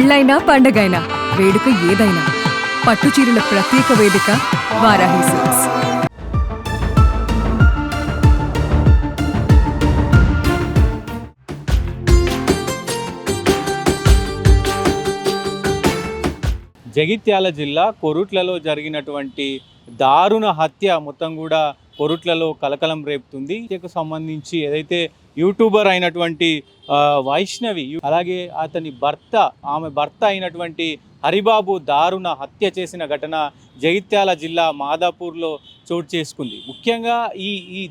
పెళ్ళైనా పండగైనా వేడుక ఏదైనా పట్టు చీరల ప్రత్యేక వేదిక వారాహి సిల్క్స్. జగిత్యాల జిల్లా కొరుట్లలో జరిగినటువంటి దారుణ హత్య మొత్తం కూడా కొరుట్లలో కలకలం రేపుతుంది. హత్యకు సంబంధించి ఏదైతే యూట్యూబర్ అయినటువంటి వైష్ణవి అలాగే ఆమె భర్త అయినటువంటి హరిబాబు దారుణ హత్య చేసిన ఘటన జగిత్యాల జిల్లా మాదాపూర్లో చోటు చేసుకుంది. ముఖ్యంగా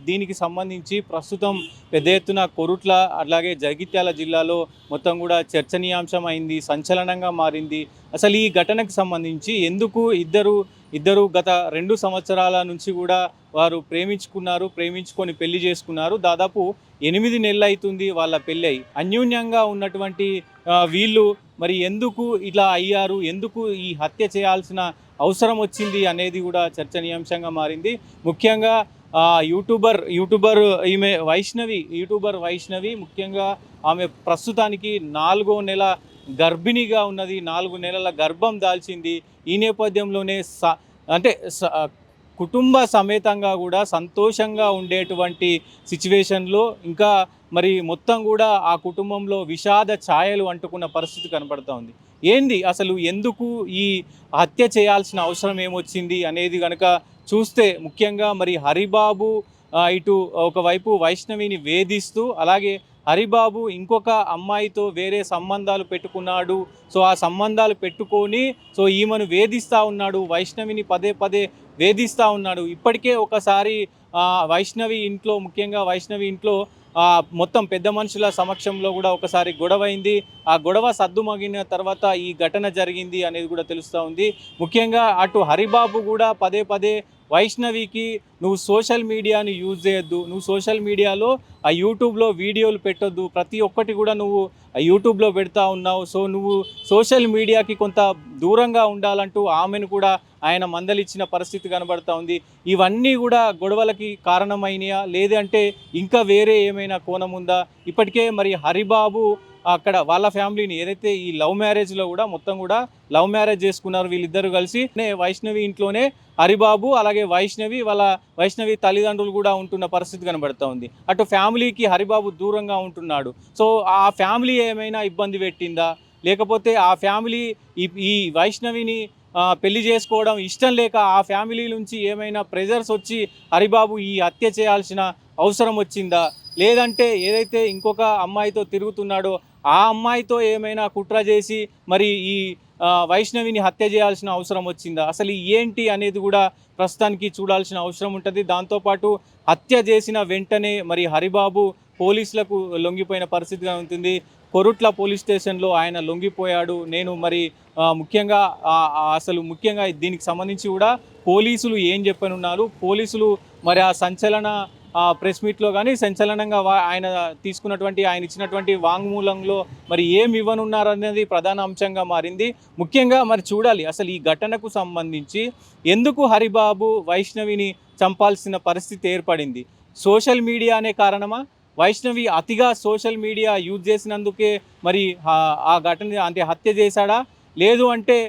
దీనికి సంబంధించి ప్రస్తుతం పెద్ద ఎత్తున కొరుట్ల అలాగే జగిత్యాల జిల్లాలో మొత్తం కూడా చర్చనీయాంశం అయింది, సంచలనంగా మారింది. అసలు ఈ ఘటనకు సంబంధించి ఎందుకు ఇద్దరు గత 2 సంవత్సరాల నుంచి కూడా వారు ప్రేమించుకొని పెళ్లి చేసుకున్నారు. దాదాపు 8 నెలలు అవుతుంది వాళ్ళ పెళ్ళి అయి. అన్యోన్యంగా ఉన్నటువంటి వీళ్ళు మరి ఎందుకు ఇలా అయ్యారు, ఎందుకు ఈ హత్య చేయాల్సిన అవసరం వచ్చింది అనేది కూడా చర్చనీయాంశంగా మారింది. ముఖ్యంగా యూట్యూబర్ వైష్ణవి ముఖ్యంగా ఆమె ప్రస్తుతానికి 4వ నెల గర్భిణిగా ఉన్నది, 4 నెలల గర్భం దాల్చింది. ఈ నేపథ్యంలోనే కుటుంబ సమేతంగా కూడా సంతోషంగా ఉండేటువంటి సిచ్యువేషన్లో ఇంకా మరి మొత్తం కూడా ఆ కుటుంబంలో విషాద ఛాయలు అంటుకున్న పరిస్థితి కనపడుతూ ఉంది. ఏంది అసలు ఎందుకు ఈ హత్య చేయాల్సిన అవసరం ఏమొచ్చింది అనేది కనుక చూస్తే ముఖ్యంగా మరి హరిబాబు ఇటు ఒకవైపు వైష్ణవిని వేధిస్తూ, అలాగే హరిబాబు ఇంకొక అమ్మాయితో వేరే సంబంధాలు పెట్టుకున్నాడు. సో ఆ సంబంధాలు పెట్టుకొని ఈమెను వేధిస్తూ ఉన్నాడు, వైష్ణవిని పదే వేధిస్తూ ఉన్నాడు. ఇప్పటికే ఒకసారి ముఖ్యంగా వైష్ణవి ఇంట్లో మొత్తం పెద్ద మనుషుల సమక్షంలో కూడా ఒకసారి గొడవ అయింది. ఆ గొడవ సద్దుమగిన తర్వాత ఈ ఘటన జరిగింది అనేది కూడా తెలుస్తూ ఉంది. ముఖ్యంగా అటు హరిబాబు కూడా పదే వైష్ణవికి నువ్వు సోషల్ మీడియాని యూజ్ చేయొద్దు, నువ్వు సోషల్ మీడియాలో ఆ యూట్యూబ్లో వీడియోలు పెట్టొద్దు, ప్రతి ఒక్కటి కూడా నువ్వు ఆ యూట్యూబ్లో పెడతా ఉన్నావు, సో నువ్వు సోషల్ మీడియాకి కొంత దూరంగా ఉండాలంటూ ఆమెను కూడా ఆయన మందలిచ్చిన పరిస్థితి కనబడుతూ ఉంది. ఇవన్నీ కూడా గొడవలకి కారణమైనయా లేదంటే ఇంకా వేరే ఏమైనా కోణం ఉందా? ఇప్పటికే మరి హరిబాబు అక్కడ వాళ్ళ ఫ్యామిలీని ఏదైతే ఈ లవ్ మ్యారేజ్లో కూడా మొత్తం కూడా లవ్ మ్యారేజ్ చేసుకున్నారు వీళ్ళిద్దరు కలిసి. వైష్ణవి ఇంట్లోనే హరిబాబు అలాగే వైష్ణవి తల్లిదండ్రులు కూడా ఉంటున్న పరిస్థితి కనబడుతూ ఉంది. అటు ఫ్యామిలీకి హరిబాబు దూరంగా ఉంటున్నాడు. సో ఆ ఫ్యామిలీ ఏమైనా ఇబ్బంది పెట్టిందా, లేకపోతే ఆ ఫ్యామిలీ ఈ వైష్ణవిని పెళ్లి చేసుకోవడం ఇష్టం లేక ఆ ఫ్యామిలీ నుంచి ఏమైనా ప్రెజర్స్ వచ్చి హరిబాబు ఈ హత్య చేయాల్సిన అవసరం వచ్చిందా, లేదంటే ఏదైతే ఇంకొక అమ్మాయితో తిరుగుతున్నాడో ఆ అమ్మాయితో ఏమైనా కుట్ర చేసి మరి ఈ వైష్ణవిని హత్య చేయాల్సిన అవసరం వచ్చిందా, అసలు ఏంటి అనేది కూడా ప్రస్తుతానికి చూడాల్సిన అవసరం ఉంటుంది. దాంతోపాటు హత్య చేసిన వెంటనే మరి హరిబాబు పోలీసులకు లొంగిపోయిన పరిస్థితిగా ఉంటుంది. కొరుట్ల పోలీస్ స్టేషన్లో ఆయన లొంగిపోయాడు. ముఖ్యంగా దీనికి సంబంధించి కూడా పోలీసులు ఏం చెప్పనున్నారు, పోలీసులు మరి ఆ సంచలన ప్రెస్ మీట్లో కానీ సంచలనంగా ఆయన ఇచ్చినటువంటి వాంగ్మూలంలో మరి ఏమి ఇవ్వనున్నారు అనేది ప్రధాన అంశంగా మారింది. ముఖ్యంగా మరి చూడాలి అసలు ఈ ఘటనకు సంబంధించి ఎందుకు హరిబాబు వైష్ణవిని చంపాల్సిన పరిస్థితి ఏర్పడింది. సోషల్ మీడియానే కారణమా, వైష్ణవి అతిగా సోషల్ మీడియా యూజ్ చేసినందుకే మరి ఆ ఘటన హత్య చేశాడా, లేదు అంటే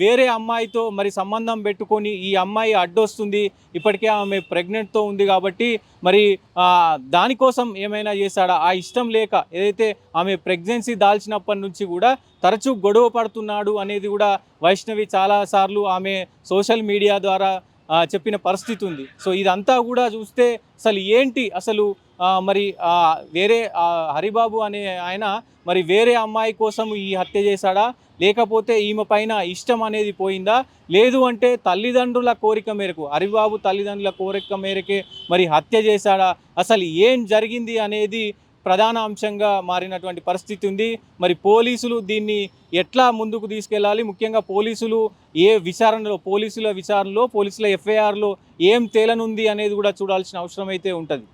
వేరే అమ్మాయితో మరి సంబంధం పెట్టుకొని ఈ అమ్మాయి అడ్డొస్తుంది, ఇప్పటికే ఆమె ప్రెగ్నెంట్తో ఉంది కాబట్టి మరి దానికోసం ఏమైనా చేశాడా, ఆ ఇష్టం లేక ఏదైతే ఆమె ప్రెగ్నెన్సీ దాల్చినప్పటి నుంచి కూడా తరచూ గొడవ పడుతున్నాడు అనేది కూడా వైష్ణవి చాలాసార్లు ఆమె సోషల్ మీడియా ద్వారా చెప్పిన పరిస్థితి ఉంది. సో ఇదంతా కూడా చూస్తే అసలు ఏంటి, అసలు మరి వేరే హరిబాబు అనే ఆయన మరి వేరే అమ్మాయి కోసం ఈ హత్య చేశాడా, లేకపోతే ఈమె పైన ఇష్టం అనేది పోయిందా, లేదు అంటే తల్లిదండ్రుల కోరిక మేరకు హరిబాబు తల్లిదండ్రుల కోరిక మేరకే మరి హత్య చేశాడా, అసలు ఏం జరిగింది అనేది ప్రధాన అంశంగా మారినటువంటి పరిస్థితి ఉంది. మరి పోలీసులు దీన్ని ఎట్లా ముందుకు తీసుకెళ్ళాలి, ముఖ్యంగా పోలీసుల విచారణలో పోలీసుల ఎఫ్ఐఆర్లో ఏం తేలనుంది అనేది కూడా చూడాల్సిన అవసరం అయితే ఉంటుంది.